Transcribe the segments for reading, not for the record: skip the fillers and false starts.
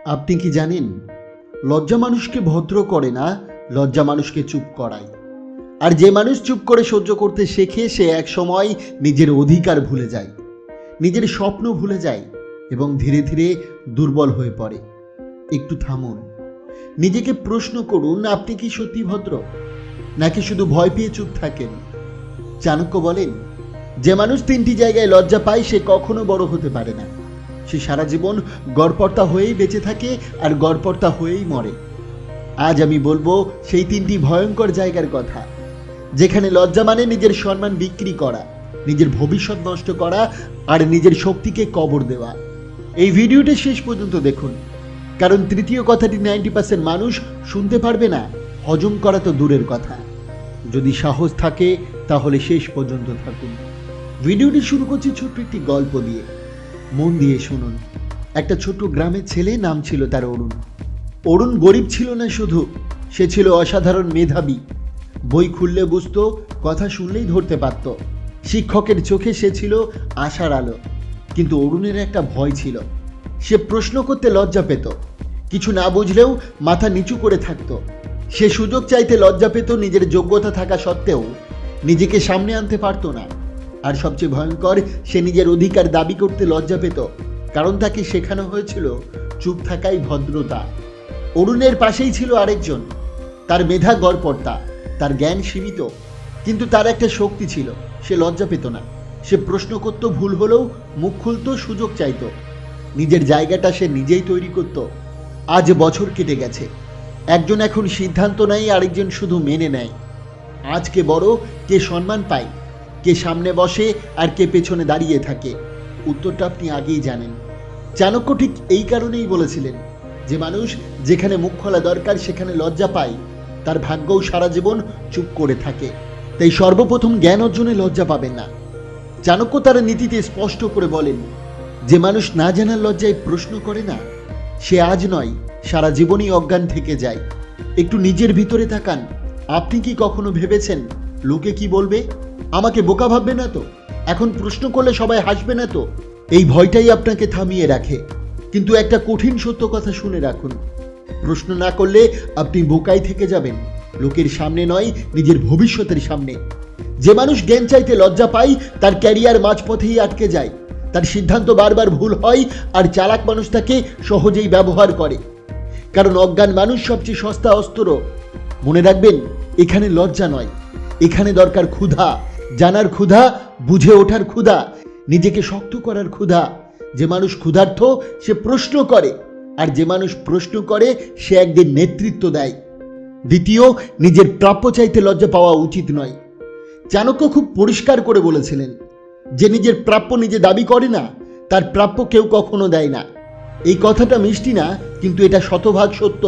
আপনি কি জানেন, লজ্জা মানুষকে ভদ্র করে না, লজ্জা মানুষকে চুপ করায়। আর যে মানুষ চুপ করে সহ্য করতে শেখে সে এক সময় নিজের অধিকার ভুলে যায়, নিজের স্বপ্ন ভুলে যায় এবং ধীরে ধীরে দুর্বল হয়ে পড়ে। একটু থামুন, নিজেকে প্রশ্ন করুন, আপনি কি সত্যি ভদ্র, নাকি শুধু ভয় পেয়ে চুপ থাকেন? চাণক্য বলেন, যে মানুষ তিনটি জায়গায় লজ্জা পায় সে কখনো বড় হতে পারে না। সে সারা জীবন গড়পড়তা হয়েই বেঁচে থাকে আর গড়পড়তা হয়েই মরে। আজ আমি বলবো সেই তিনটি ভয়ঙ্কর জায়গার কথা, যেখানে লজ্জা মানে নিজের সম্মান বিক্রি করা, নিজের ভবিষ্যৎ নষ্ট করা আর নিজের শক্তিকে কবর দেওয়া। এই ভিডিওটা শেষ পর্যন্ত দেখুন, কারণ তৃতীয় কথাটি 90% মানুষ শুনতে পারবে না, হজম করা তো দূরের কথা। যদি সাহস থাকে তাহলে শেষ পর্যন্ত থাকুন। ভিডিওটি শুরু করছি ছোট্ট একটি গল্প দিয়ে, মন দিয়ে শুনুন। একটা ছোট্ট গ্রামের ছেলে, নাম ছিল তার অরুণ। অরুণ গরিব ছিল না শুধু, সে ছিল অসাধারণ মেধাবী। বই খুললে বুঝতো, কথা শুনলেই ধরতে পারত। শিক্ষকের চোখে সে ছিল আশার আলো। কিন্তু অরুণের একটা ভয় ছিল, সে প্রশ্ন করতে লজ্জা পেত। কিছু না বুঝলেও মাথা নিচু করে থাকত। সে সুযোগ চাইতে লজ্জা পেত, নিজের যোগ্যতা থাকা সত্ত্বেও নিজেকে সামনে আনতে পারত না। আর সবচেয়ে ভয়ঙ্কর, সে নিজের অধিকার দাবি করতে লজ্জা পেত, কারণ তাকে শেখানো হয়েছিল চুপ থাকাই ভদ্রতা। অরুণের পাশেই ছিল আরেকজন, তার মেধা গড়পড়তা, তার জ্ঞান সীমিত, কিন্তু তার একটা শক্তি ছিল, সে লজ্জা পেত না। সে প্রশ্ন করত, ভুল হলেও মুখ খুলতো, সুযোগ চাইত। নিজের জায়গাটা সে নিজেই তৈরি করত। আজ বছর কেটে গেছে, একজন এখন সিদ্ধান্ত নেয়, আরেকজন শুধু মেনে নেয়। আজ কে বড়, কে সম্মান পায়, কে সামনে বসে আর কে পেছনে দাঁড়িয়ে থাকে, উত্তরটা আপনি আগেই জানেন। চাণক্য ঠিক এই কারণেই বলেছিলেন, যে মানুষ যেখানে মুখ খোলা দরকার সেখানে লজ্জা পায়, তার ভাগ্যও সারা জীবন চুপ করে থাকে। তাই সর্বপ্রথম জ্ঞান অর্জনে লজ্জা পাবেন না। চাণক্য তার নীতিতে স্পষ্ট করে বলেন, যে মানুষ না জানার লজ্জায় প্রশ্ন করে না, সে আজ নয় সারা জীবনই অজ্ঞান থেকে যায়। একটু নিজের ভিতরে তাকান, আপনি কি কখনো ভেবেছেন লোকে কি বলবে? আমাকে বোকা ভাববে না তো? এখন প্রশ্ন করলে সবাই হাসবে না তো? এই ভয়টাই আপনাকে থামিয়ে রাখে। কিন্তু একটা কঠিন সত্য কথা শুনে রাখুন, প্রশ্ন না করলে আপনি বোকাই থেকে যাবেন, লোকের সামনে নয়, নিজের ভবিষ্যতের সামনে। যে মানুষ জ্ঞান চাইতে লজ্জা পায়, তার ক্যারিয়ার মাঝপথেই আটকে যায়, তার সিদ্ধান্ত বারবার ভুল হয়, আর চালাক মানুষ তাকে সহজেই ব্যবহার করে। কারণ অজ্ঞান মানুষ সবচেয়ে সস্তা অস্ত্র। মনে রাখবেন, এখানে লজ্জা নয়, এখানে দরকার ক্ষুধা, জানার ক্ষুধা, বুঝে ওঠার ক্ষুধা, নিজেকে শক্ত করার ক্ষুধা। যে মানুষ ক্ষুধার্ত সে প্রশ্ন করে, আর যে মানুষ প্রশ্ন করে সে একদিন নেতৃত্ব দেয়। দ্বিতীয়, নিজের প্রাপ্য চাইতে লজ্জা পাওয়া উচিত নয়। চাণক্য খুব পরিষ্কার করে বলেছিলেন, যে নিজের প্রাপ্য নিজে দাবি করে না, তার প্রাপ্য কেউ কখনো দেয় না। এই কথাটা মিষ্টি না, কিন্তু এটা শতভাগ সত্য।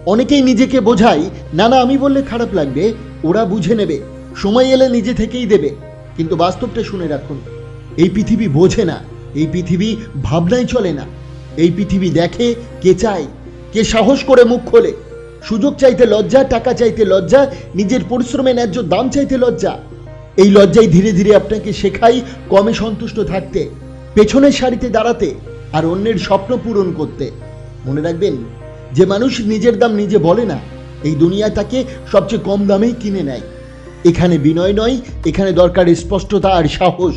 অনেকেই নিজেকে বোঝায়, না না আমি বললে খারাপ লাগবে, ওরা বুঝে নেবে, সময় এলে নিজে থেকেই দেবে। কিন্তু বাস্তবটা শুনে রাখুন, এই পৃথিবী বোঝে না, এই পৃথিবী ভাবনায় চলে না। এই পৃথিবী দেখে, কে চায়, কে সাহস করে মুখ খোলে। সুযোগ চাইতে লজ্জা, টাকা চাইতে লজ্জা, নিজের পরিশ্রমে ন্যায্য দাম চাইতে লজ্জা। এই লজ্জাই ধীরে ধীরে আপনাকে শেখায় কমে সন্তুষ্ট থাকতে, পেছনের সারিতে দাঁড়াতে, আর অন্যের স্বপ্ন পূরণ করতে। মনে রাখবেন, যে মানুষ নিজের দাম নিজে বলে না, এই দুনিয়ায় তাকে সবচেয়ে কম দামেই কিনে নেয়। এখানে বিনয় নয়, এখানে দরকার স্পষ্টতা আর সাহস।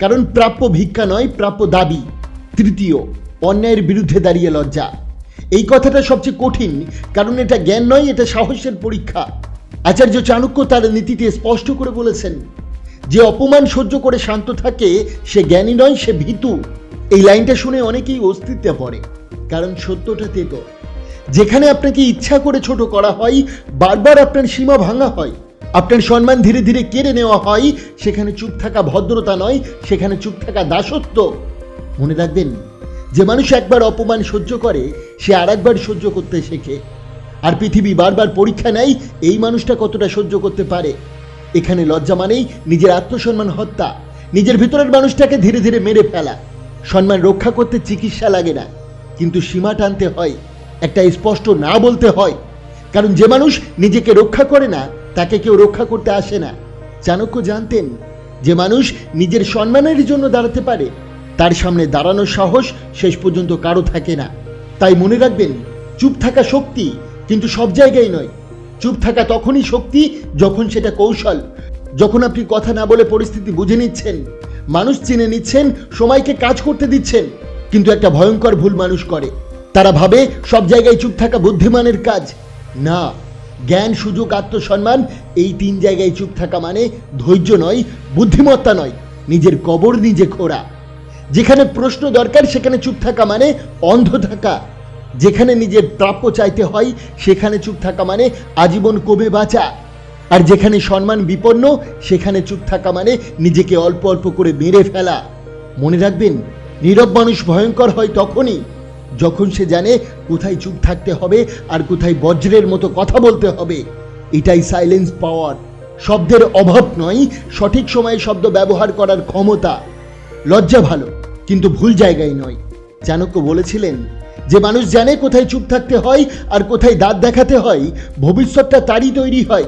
কারণ প্রাপ্য ভিক্ষা নয়, প্রাপ্য দাবি। তৃতীয়, অন্যায়ের বিরুদ্ধে দাঁড়িয়ে লজ্জা। এই কথাটা সবচেয়ে কঠিন, কারণ এটা জ্ঞান নয়, এটা সাহসের পরীক্ষা। আচার্য চাণক্য তার নীতিতে স্পষ্ট করে বলেছেন, যে অপমান সহ্য করে শান্ত থাকে সে জ্ঞানী নয়, সে ভীতু। এই লাইনটা শুনে অনেকেই অস্তিত্বে পড়ে, কারণ সত্যটা তেতো। যেখানে আপনাকে ইচ্ছা করে ছোট করা হয়, বারবার আপনার সীমা ভাঙা হয়, আপনার সম্মান ধীরে ধীরে কেড়ে নেওয়া হয়, সেখানে চুপ থাকা ভদ্রতা নয়, সেখানে চুপ থাকা দাসত্ব। মনে রাখবেন, যে মানুষ একবার অপমান সহ্য করে সে আরেকবার সহ্য করতে শেখে। আর পৃথিবী বারবার পরীক্ষা নেয় এই মানুষটা কতটা সহ্য করতে পারে। এখানে লজ্জা মানেই নিজের আত্মসম্মান হত্যা, নিজের ভিতরের মানুষটাকে ধীরে ধীরে মেরে ফেলা। সম্মান রক্ষা করতে চিকিৎসা লাগে না, কিন্তু সীমা টানতে হয়, একটা স্পষ্ট না বলতে হয়। কারণ যে মানুষ নিজেকে রক্ষা করে না, তাকে কেউ রক্ষা করতে আসে না। চাণক্য জানতেন, যে মানুষ নিজের সম্মানের জন্য দাঁড়াতে পারে, তার সামনে দাঁড়ানোর সাহস শেষ পর্যন্ত কারো থাকে না। তাই মনে রাখবেন, চুপ থাকা শক্তি, কিন্তু সব জায়গায় নয়। চুপ থাকা তখনই শক্তি যখন সেটা কৌশল, যখন আপনি কথা না বলে পরিস্থিতি বুঝে নিচ্ছেন, মানুষ চিনে নিচ্ছেন, সময়কে কাজ করতে দিচ্ছেন। কিন্তু একটা ভয়ঙ্কর ভুল মানুষ করে, তারা ভাবে সব জায়গায় চুপ থাকা বুদ্ধিমানের কাজ। না, জ্ঞান, সুযোগ, আত্মসম্মান, এই 3 জায়গায় চুপ থাকা মানে ধৈর্য নয়, বুদ্ধিমত্তা নয়, নিজের কবর নিজে খোঁড়া। যেখানে প্রশ্ন দরকার সেখানে চুপ থাকা মানে অন্ধ থাকা। যেখানে নিজের প্রাপ্য চাইতে হয় সেখানে চুপ থাকা মানে আজীবন কমে বাঁচা। আর যেখানে সম্মান বিপন্ন সেখানে চুপ থাকা মানে নিজেকে অল্প অল্প করে মেরে ফেলা। মনে রাখবেন, নীরব মানুষ ভয়ঙ্কর হয় তখনই যখন সে জানে কোথায় চুপ থাকতে হবে আর কোথায় বজ্রের মতো কথা বলতে হবে। এটাই সাইলেন্স পাওয়ার। শব্দের অভাব নয়, সঠিক সময়ে শব্দ ব্যবহার করার ক্ষমতা। লজ্জা ভালো, কিন্তু ভুল জায়গায় নয়। চাণক্য বলেছিলেন, যে মানুষ জানে কোথায় চুপ থাকতে হয় আর কোথায় দাঁত দেখাতে হয়, ভবিষ্যৎটা তারই তৈরি হয়।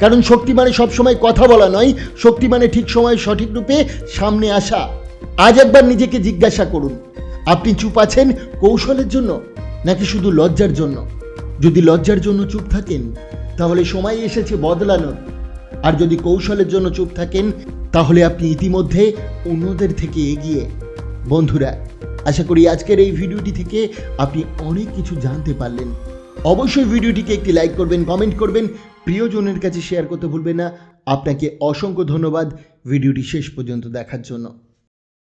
কারণ শক্তি মানে সবসময় কথা বলা নয়, শক্তি মানে ঠিক সময়ে সঠিক রূপে সামনে আসা। আজ একবার নিজেকে জিজ্ঞাসা করুন, আপনি চুপ আছেন কৌশলের জন্য নাকি শুধু লজ্জার জন্য? যদি লজ্জার জন্য চুপ থাকেন তাহলে সময় এসেছে বদলানোর। আর যদি কৌশলের জন্য চুপ থাকেন তাহলে আপনি ইতিমধ্যে অন্যদের থেকে এগিয়ে। বন্ধুরা, আশা করি আজকের এই ভিডিওটি থেকে আপনি অনেক কিছু জানতে পারলেন। অবশ্যই ভিডিওটিকে একটি লাইক করবেন, কমেন্ট করবেন, প্রিয়জনের কাছে শেয়ার করতে ভুলবেন না। আপনাকে অসংখ্য ধন্যবাদ ভিডিওটি শেষ পর্যন্ত দেখার জন্য।